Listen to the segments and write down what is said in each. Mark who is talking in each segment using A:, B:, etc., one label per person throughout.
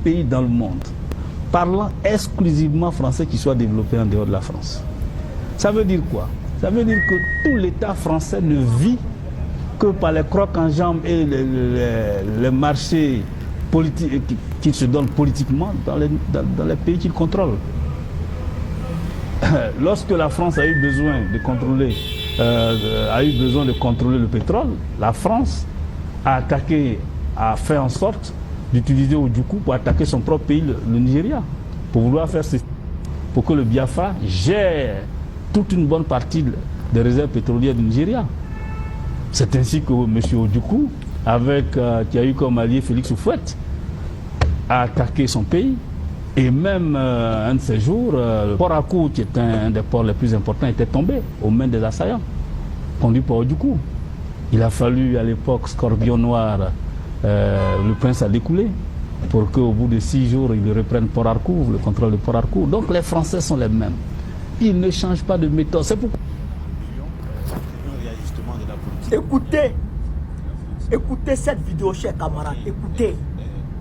A: pays dans le monde parlant exclusivement français qui soit développé en dehors de la France. Ça veut dire quoi? Ça veut dire que tout l'État français ne vit que par les crocs en jambes et les marchés politiques qu'il se donne politiquement dans les pays qu'il contrôle. Lorsque la France a eu besoin de contrôler, le pétrole, la France a fait en sorte d'utiliser Ojukwu pour attaquer son propre pays, le Nigeria, pour vouloir faire pour que le Biafra gère toute une bonne partie des réserves pétrolières du Nigeria. C'est ainsi que M. Ojukwu, qui a eu comme allié Félix Houphouët, a attaqué son pays. Et même un de ces jours, le port Harcourt, qui est un des ports les plus importants, était tombé aux mains des assaillants, conduits par Ojukwu. Il a fallu à l'époque Scorpion Noir, le prince a découlé, pour qu'au bout de 6 jours, ils reprennent Port Harcourt, le contrôle de Port Harcourt. Donc les Français sont les mêmes. Ils ne changent pas de méthode. C'est pourquoi...
B: Écoutez cette vidéo, chers camarades. Écoutez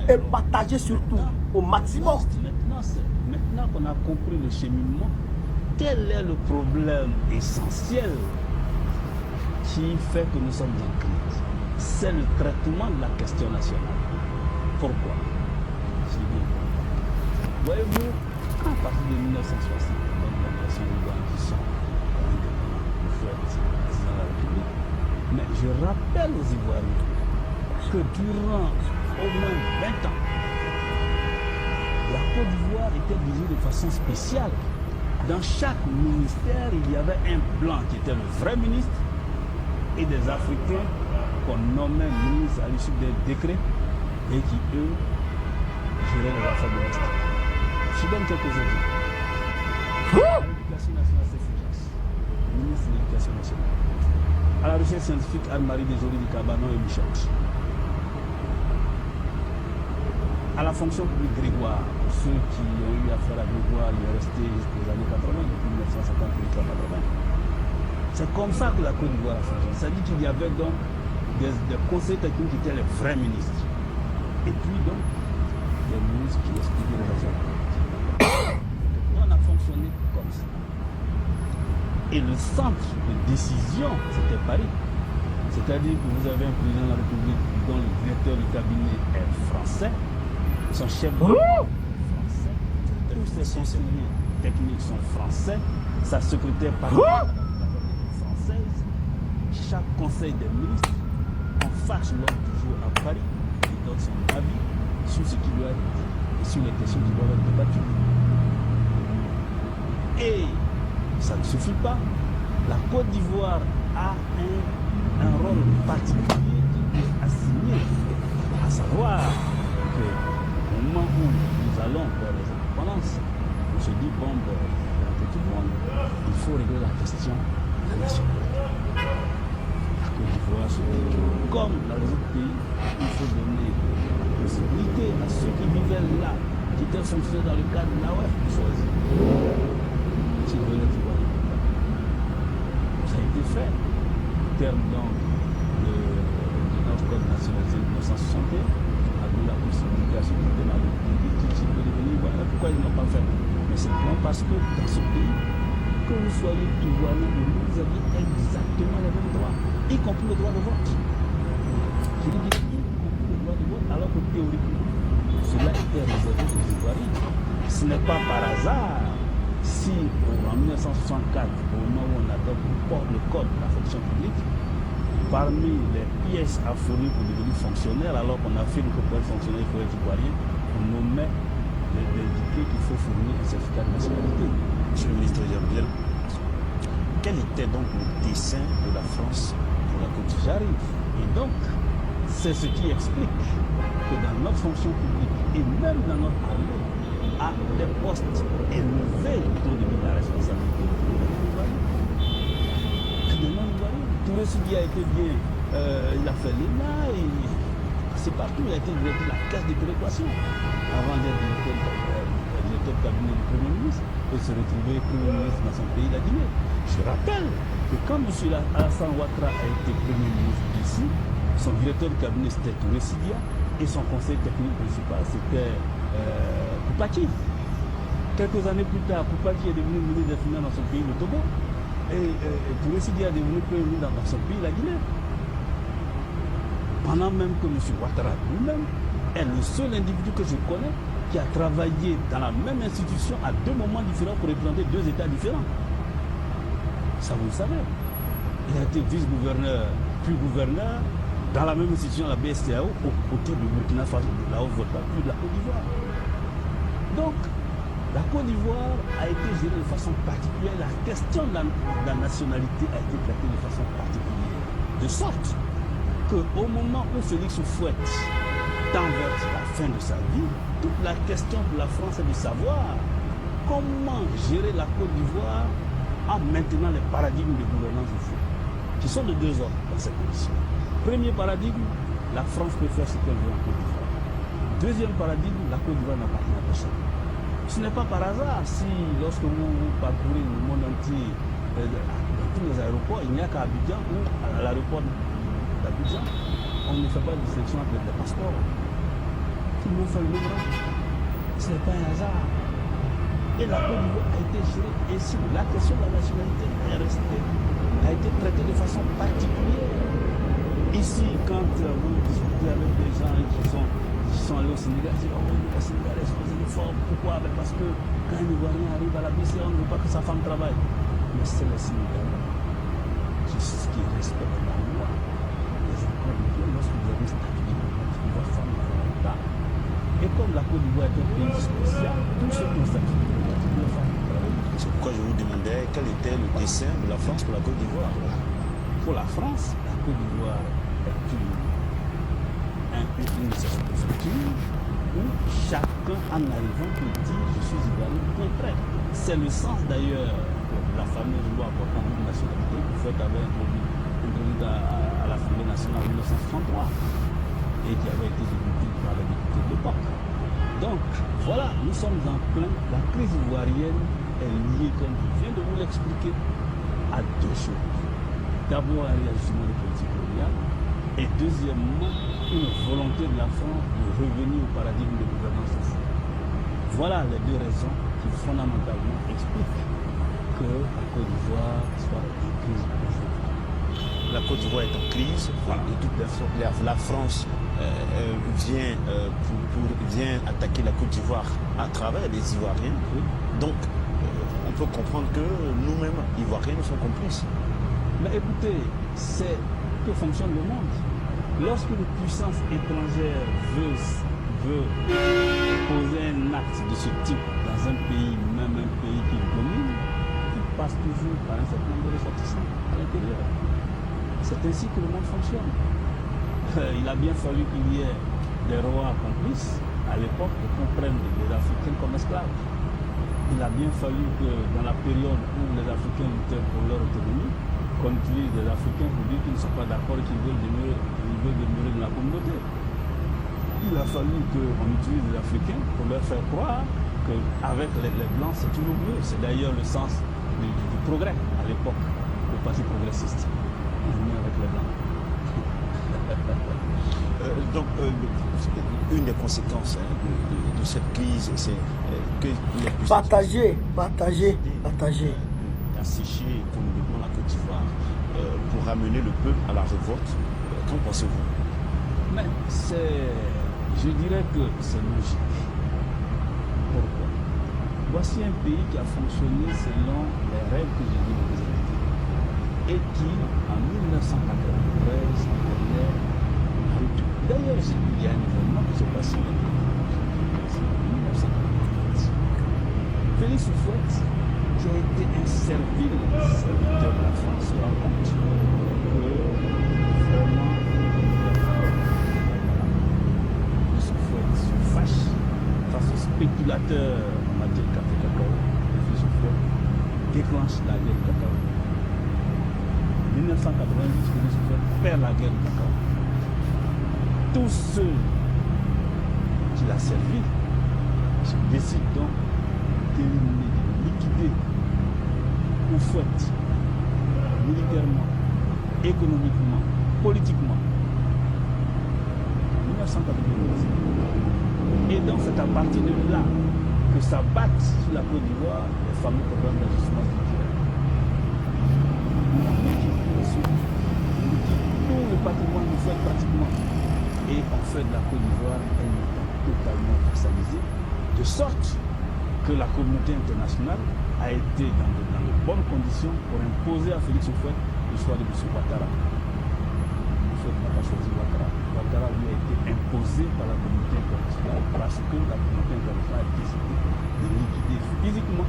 B: et partagez surtout au maximum.
A: Maintenant qu'on a compris le cheminement, quel est le problème essentiel qui fait que nous sommes en crise? C'est le traitement de la question nationale. Pourquoi? Voyez-vous, à partir de 1960, l'impression des gens qui sont dans la République, mais je rappelle aux Ivoiriens que durant au moins 20 ans, la Côte d'Ivoire était dirigée de façon spéciale. Dans chaque ministère, il y avait un blanc qui était le vrai ministre et des Africains qu'on nommait ministres à l'issue des décrets et qui, eux, géraient les affaires domestiques. Je donne quelques exemples. L'éducation nationale, c'est efficace. Ministre de l'Éducation nationale. À la recherche scientifique, Anne-Marie Desjoli du Cabanon et Michel. À la fonction publique, Grégoire, pour ceux qui ont eu affaire à Grégoire, il est resté jusqu'aux années 80, depuis 1958 à 80. C'est comme ça que la Côte d'Ivoire a fonctionné. Ça dit qu'il y avait donc des conseils techniques qui étaient les vrais ministres. Et puis donc, des ministres qui expliquaient les affaires. On a fonctionné comme ça. Et le centre de décision, c'était Paris. C'est-à-dire que vous avez un président de la République dont le directeur du cabinet est français. Son chef de français, tous ses conseillers techniques sont français, sa secrétaire parlementaire française, chaque conseil des ministres, en face l'homme toujours à Paris, qui donne son avis sur ce qui doit être dit et sur les questions qui doivent être débattues. Et ça ne suffit pas. La Côte d'Ivoire a un rôle particulier qui est assigné, à savoir que au moment où nous allons vers les indépendances, on se dit, bon, pour tout le monde, il faut régler la question de la nationalité. La Côte d'Ivoire se dit, comme dans les autres pays, il faut donner la possibilité à ceux qui vivaient là, qui étaient fonctionnés dans le cadre de l'AOF, de choisir s'ils veulent être ivoiriens. Ça a été fait, au terme donc de notre code national de 1961. La possibilité à ceux qui étaient dans le pays qui veulent devenir ivoiriens. Pourquoi ils n'ont pas fait? Mais simplement parce que dans ce pays, que vous soyez ivoirien ou non, vous aviez exactement les mêmes droits, y compris le droit de vote. Je dis y compris le droit de vote, alors que théoriquement, cela était réservé aux Ivoiriens. Ce n'est pas par hasard si en 1964, au moment où on adopte le code de la fonction publique, parmi les pièces à fournir pour devenir fonctionnaire, alors qu'on affirme que pour être fonctionnaire, il faut être ivoirien, on nommait l'indiqué qu'il faut fournir un certificat de nationalité.
C: Monsieur le ministre Gabriel, quel était donc le dessein de la France pour la Côte d'Ivoire?
A: J'arrive. Et donc, c'est ce qui explique que dans notre fonction publique et même dans notre armée, à des postes élevés autour de la responsabilité, Touré Sidi a été bien, il a fait l'ENA, c'est partout, il a été directeur de la caisse de péréquation avant d'être directeur de cabinet du Premier ministre et se retrouver Premier ministre dans son pays, la Guinée. Je rappelle que quand M. Alassane Ouattara a été Premier ministre ici, son directeur de cabinet c'était Touré Sidia et son conseil technique principal c'était Koupaki. Quelques années plus tard, Koupaki est devenu ministre des Finances dans son pays, le Togo. Et Touré-Sidi est devenu premier ministre dans son pays, la Guinée. Pendant même que M. Ouattara lui-même est le seul individu que je connais qui a travaillé dans la même institution à deux moments différents pour représenter deux États différents. Ça, vous le savez. Il a été vice-gouverneur, puis gouverneur, dans la même institution, la BSTAO, aux côtés de Burkina Faso, de la Haute-Volta, puis de la Côte d'Ivoire. Donc, la Côte d'Ivoire a été gérée de façon particulière. La question de la nationalité a été traitée de façon particulière. De sorte qu'au moment où Félix Houphouët tend vers la fin de sa vie, toute la question pour la France est de savoir comment gérer la Côte d'Ivoire en maintenant les paradigmes de gouvernance du fond, qui sont de deux ordres dans cette condition. Premier paradigme, la France peut faire ce qu'elle veut en Côte d'Ivoire. Deuxième paradigme, la Côte d'Ivoire n'appartient à personne. Ce n'est pas par hasard si, lorsque vous parcourez le monde entier, dans tous les aéroports, il n'y a qu'à Abidjan ou à l'aéroport d'Abidjan, on ne fait pas de distinction entre les passeports. Tout le monde fait le même rang. Ce n'est pas un hasard. Et la Côte d'Ivoire a été gérée ainsi. La question de la nationalité a été traitée de façon particulière. Ici, quand vous discutez avec des gens qui sont allés au Sénégal, ils disent: oh, le Sénégal est exposé de forme. Pourquoi? Parce que quand un Ivoirien arrive à la BCE, on ne veut pas que sa femme travaille. Mais c'est le Sénégal qui respecte la loi. Les accords de paix, lorsque vous avez statué, votre femme ne travaille pas. Et comme la Côte d'Ivoire est un pays spécial, tous ceux qui ont statué, leur femme ne travaille pas.
C: C'est pourquoi je vous demandais quel était le dessein de la France pour la Côte d'Ivoire.
A: Pour la France, la Côte d'Ivoire est une structure où chacun en arrivant peut dire: je suis ivoirien, point près. C'est le sens d'ailleurs de la fameuse loi portant une nationalité que vous avait introduite à l'Assemblée nationale en 1963 et qui avait été débattue par les députés de l'époque. Donc voilà, nous sommes en plein. La crise ivoirienne est liée, comme je viens de vous l'expliquer, à deux choses. D'abord, un réajustement des politiques coloniales, et deuxièmement, une volonté de la France de revenir au paradigme de gouvernance du fond. Voilà les deux raisons qui fondamentalement expliquent que la Côte d'Ivoire soit en crise aujourd'hui.
C: La Côte d'Ivoire est en crise.
A: Voilà.
C: De toute façon, la France vient attaquer la Côte d'Ivoire à travers les Ivoiriens.
A: Oui.
C: Donc, on peut comprendre que nous-mêmes, Ivoiriens, nous sommes complices.
A: Mais écoutez, c'est que fonctionne le monde. Lorsque une puissance étrangère veut poser un acte de ce type dans un pays, même un pays qui domine, il passe toujours par un certain nombre de ressortissants à l'intérieur. C'est ainsi que le monde fonctionne. Il a bien fallu qu'il y ait des rois complices à l'époque pour qu'on prenne les Africains comme esclaves. Il a bien fallu que dans la période où les Africains luttaient pour leur autonomie, qu'on utilise les Africains pour dire qu'ils ne sont pas d'accord et qu'ils veulent demeurer dans la communauté. Il a fallu qu'on utilise les Africains pour leur faire croire qu'avec les Blancs, c'est toujours mieux. C'est d'ailleurs le sens du progrès à l'époque, le parti progressiste. On est mieux avec les Blancs.
C: Donc, une des conséquences de cette crise, c'est que les puissances
B: Partager.
C: Assécher économiquement la Côte d'Ivoire pour ramener le peuple à la révolte. Qu'en pensez-vous?
A: Mais je dirais que c'est logique. Pourquoi? Voici un pays qui a fonctionné selon les règles que j'ai dit de vous indiquer et qui, en 1993, connaît un retour. D'ailleurs, il y a un événement qui s'est passé en 1993. Félix Houphouët, qui a été un serviteur de la France, se rend compte que vraiment Félix Houphouët se fâche face aux spéculateurs en matière de café cacao. Félix Houphouët déclenche la guerre du cacao. En 1990, Félix Houphouët perd la guerre du cacao. Tous ceux qu'il a servi se décident donc d'éliminer, de liquider Houphouët militairement, économiquement, politiquement. 1992. Et dans cette partir de là que s'abattent sur la Côte d'Ivoire les fameux programmes d'ajustement structurel. Tout le patrimoine nous fait pratiquement. Et on fait de la Côte d'Ivoire un État totalement vassalisé, de sorte que la communauté internationale a été dans de bonnes conditions pour imposer à Félix Houphouët le choix de M. Ouattara. Houphouët n'a pas choisi Ouattara. Ouattara lui a été imposé par la communauté internationale parce que la communauté internationale a décidé de liquider physiquement,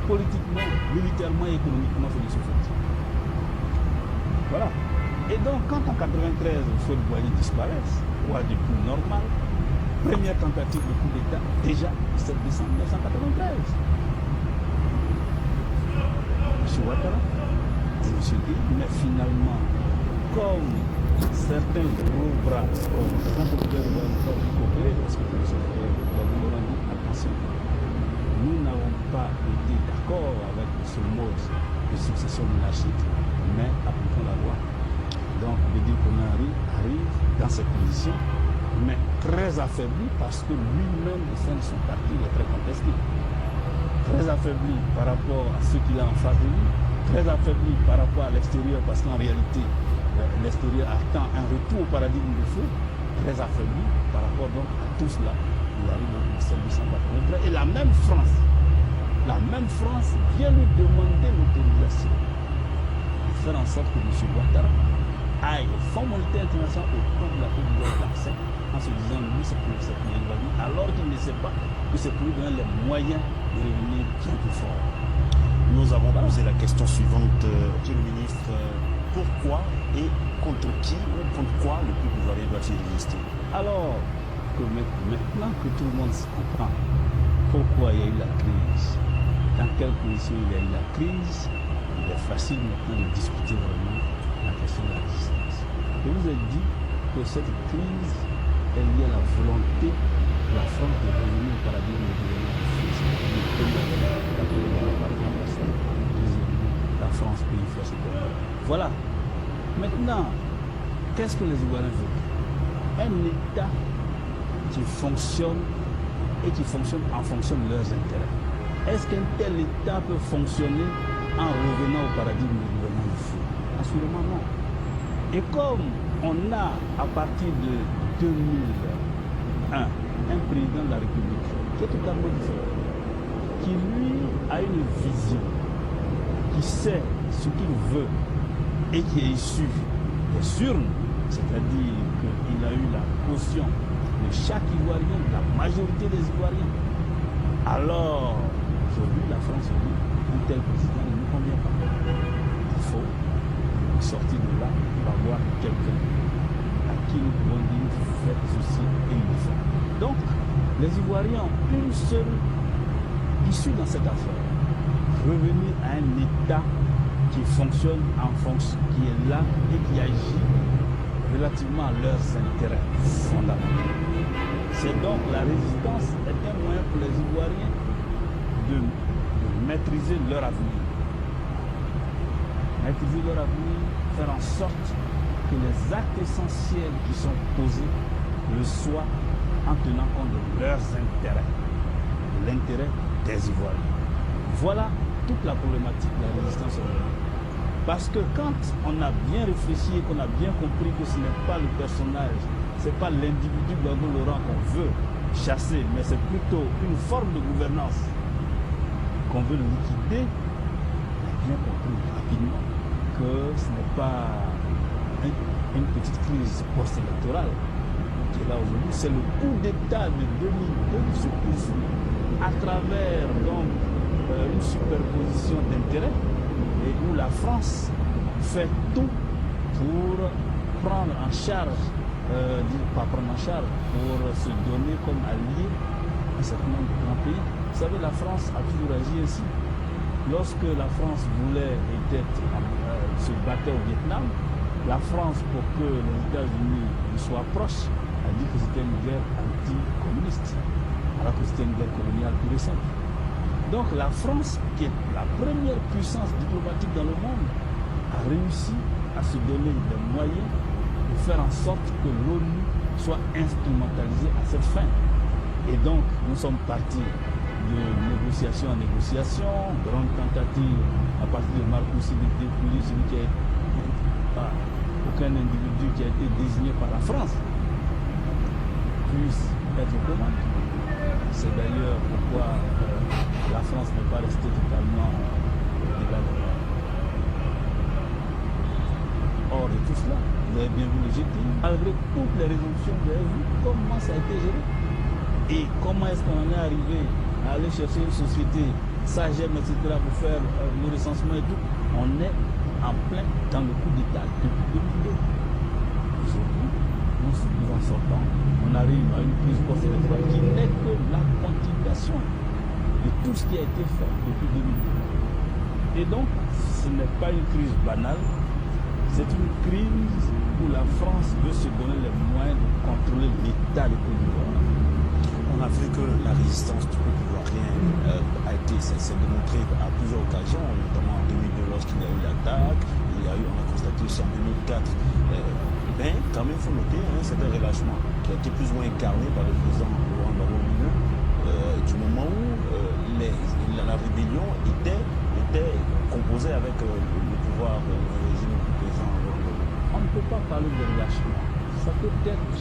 A: politiquement, militairement et économiquement Félix Houphouët. Voilà. Et donc, quand en 1993, Houphouët Boigny disparaissent, quoi de plus normal, première tentative de coup d'État, déjà 17 décembre 1993. M. Ouattara et M. Gueye, mais finalement, comme certains gros bras, comme Jean-Pierre Boubacar coopéré, parce que M. Boubacar dit attention, nous n'avons pas été d'accord avec ce mode de succession monarchique, mais appliquons la loi. Donc, Bédi Konari arrive dans cette position, mais très affaibli parce que lui-même, au sein de son parti, est très contesté. Très affaibli par rapport à ceux qu'il a en face de lui, très affaibli par rapport à l'extérieur, parce qu'en réalité, l'extérieur attend un retour au paradigme de feu, très affaibli par rapport donc à tout cela. Il arrive au 17 décembre 1993, et la même France vient lui demander l'autorisation de faire en sorte que M. Ouattara aille au Fonds monétaire international au compte de la Côte d'Ivoire d'accès en se disant lui c'est pour cette vie, alors qu'il ne sait pas que c'est pour lui donner les moyens de revenir bien plus fort.
C: Nous avons posé la question suivante, Monsieur le ministre, pourquoi et contre qui ou contre quoi le peuple ivoirien doit-il résister?
A: Alors que maintenant que tout le monde se comprend pourquoi il y a eu la crise, dans quelles conditions il y a eu la crise, il est facile maintenant de discuter vraiment la question de la résistance. Je vous ai dit que cette crise est liée à la volonté de la France de revenir au paradigme de gouvernement de Félix. La France, pays force et combat. Voilà. Maintenant, qu'est-ce que les Ivoiriens veulent? Un État qui fonctionne et qui fonctionne en fonction de leurs intérêts. Est-ce qu'un tel État peut fonctionner en revenant au paradigme du gouvernement du feu? Assurément non. Et comme on a, à partir de 2001, un président de la République qui est totalement différent, qui lui a une vision, qui sait ce qu'il veut et qui est issu des urnes, c'est-à-dire qu'il a eu la caution de chaque Ivoirien, de la majorité des Ivoiriens. Alors, aujourd'hui, la France dit, un tel président ne nous convient pas. Il faut sortir de là pour avoir quelqu'un à qui nous pouvons dire faites ceci et il le fait. Donc, les Ivoiriens ont une seule issue dans cette affaire. Revenir à un État qui fonctionne en fonction, qui est là et qui agit relativement à leurs intérêts fondamentaux. C'est donc la résistance est un moyen pour les Ivoiriens de maîtriser leur avenir. Maîtriser leur avenir, faire en sorte que les actes essentiels qui sont posés le soient en tenant compte de leurs intérêts, de l'intérêt des Ivoiriens. Voilà toute la problématique de la résistance ivoirienne. Parce que quand on a bien réfléchi et qu'on a bien compris que ce n'est pas le personnage, ce n'est pas l'individu Gbagbo Laurent qu'on veut chasser, mais c'est plutôt une forme de gouvernance qu'on veut liquider, on a bien compris rapidement que ce n'est pas une petite crise post-électorale qui est là aujourd'hui, c'est le coup d'État de 2002 qui se poursuit à travers donc une superposition d'intérêts et où la France fait tout pour prendre en charge, pas prendre en charge, pour se donner comme allié un certain nombre de grands pays. Vous savez, la France a toujours agi ainsi. Lorsque la France voulait se battre au Vietnam, la France, pour que les États-Unis soient proches, a dit que c'était une guerre anti-communiste, alors que c'était une guerre coloniale plus récente. Donc la France, qui est la première puissance diplomatique dans le monde, a réussi à se donner les moyens de faire en sorte que l'ONU soit instrumentalisée à cette fin. Et donc, nous sommes partis de négociation en négociation, grande tentative à partir de Marcoussi de dépouiller celui qui a été, aucun individu qui a été désigné par la France puisse être aux commandes. C'est d'ailleurs pourquoi la France n'est pas restée totalement délabrée. Or de tout cela, vous avez bien vu le GT, malgré toutes les résolutions, vous avez vu comment ça a été géré. Et comment est-ce qu'on en est arrivé à aller chercher une société, SAGEM, etc., pour faire le recensement et tout. On est en plein dans le coup d'État depuis 2002. Aujourd'hui, nous en sortons, on arrive à une crise post-électorale qui n'est que la continuation de tout ce qui a été fait depuis 2002. Et donc, ce n'est pas une crise banale, c'est une crise où la France veut se donner les moyens de contrôler l'État de Côte d'Ivoire.
C: On a vu que la résistance du peuple ivoirien s'est démontrée à plusieurs occasions, notamment en 2002 lorsqu'il y a eu l'attaque, on a constaté aussi en 2004. Mais quand même, il faut noter un certain relâchement qui a été plus ou moins incarné par le président Laurent Gbagbo du moment où la rébellion était composée avec le pouvoir du régime du président Laurent Gbagbo.
A: On ne peut pas parler de relâchement. Ça peut être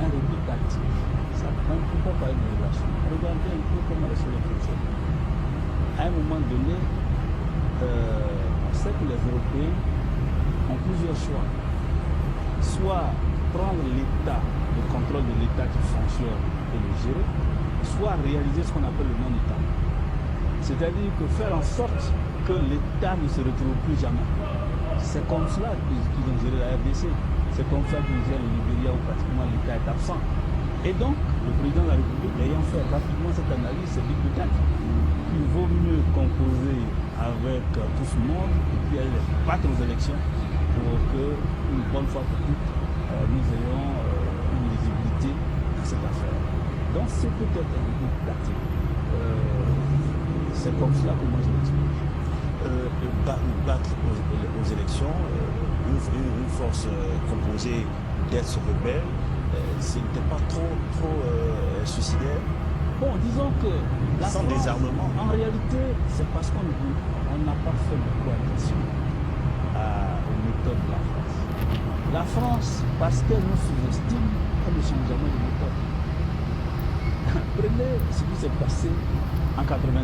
A: un rébut tactique. On ne peut pas parler de relâchement. Regardez un peu comment les choses fonctionnent. À un moment donné, on sait que les Européens ont plusieurs choix. Soit prendre l'État, le contrôle de l'État qui fonctionne et le gérer, soit réaliser ce qu'on appelle le non-État. C'est-à-dire que faire en sorte que l'État ne se retrouve plus jamais. C'est comme cela qu'ils ont géré la RDC. C'est comme ça qu'ils gèrent le Libéria où pratiquement l'État est absent. Et donc, le président de la République, ayant fait rapidement cette analyse, s'est dit peut-être qu'il vaut mieux composer avec tout ce monde et puis aller battre aux élections pour qu'une bonne fois pour toutes, nous ayons une visibilité à cette affaire. Donc, c'est peut-être un peu tactique. C'est comme cela que moi je l'explique.
C: Battre aux élections, une force composée d'être rebelles, ce n'était pas trop suicidaire.
A: Bon, disons que la
C: sans
A: France,
C: désarmement.
A: En réalité, c'est parce qu'on n'a pas fait beaucoup attention aux méthodes de la France. La France, parce qu'elle nous sous-estime, elle ne change jamais de méthode. Prenez ce qui s'est passé en 99.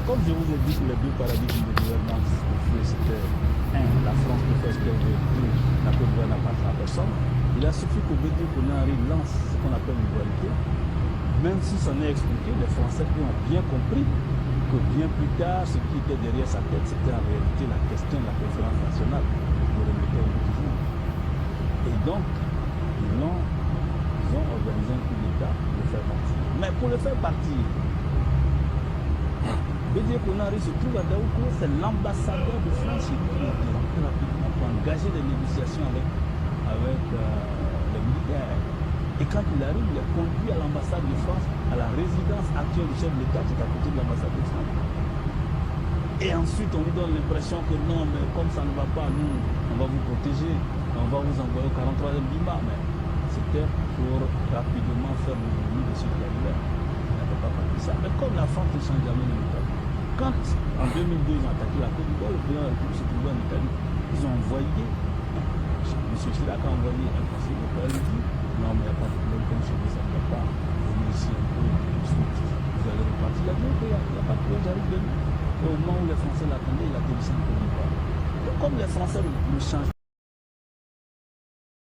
A: Comme je vous ai dit que les deux paradigmes de gouvernance, c'était la France peut faire ce qu'elle veut, la Côte d'Ivoire n'appartient à personne. Il a suffi qu'au Bédi Konaré lance ce qu'on appelle une dualité. Même si ça n'est expliqué, les Français ont bien compris que bien plus tard, ce qui était derrière sa tête, c'était en réalité la question de la conférence nationale pour le méthode du mouvement. Et donc, ils ont organisé un coup d'État pour le faire partir. Mais pour le faire partir, Bédi Konaré se trouve à Daouko, c'est l'ambassadeur de France chez lui qui est rentré rapidement pour engager des négociations avec les militaires. Et quand il arrive, il est conduit à l'ambassade de France, à la résidence actuelle du chef de l'État qui est à côté de l'ambassade de France. Et ensuite, on lui donne l'impression que non, mais comme ça ne va pas, nous, on va vous protéger, on va vous envoyer au 43e Bima. Mais c'était pour rapidement faire le revenu de ceux qui arrivaient. Il n'avait pas compris ça. Mais comme la France ne change jamais de méthode, quand en 2002, ils ont attaqué la Côte d'Ivoire, le président de la République se trouvait en Italie, ils ont envoyé, M. Chirac a envoyé un conseiller pour lui dire non, mais il n'y a pas de problème, comme je dis, ça ne va pas venir ici un peu, et ensuite vous allez repartir. Il a dit ok, il n'y a pas de problème, j'arrive demain. Et au moment où les Français l'attendaient, il a dévissé en Côte d'Ivoire. Comme les Français ne changent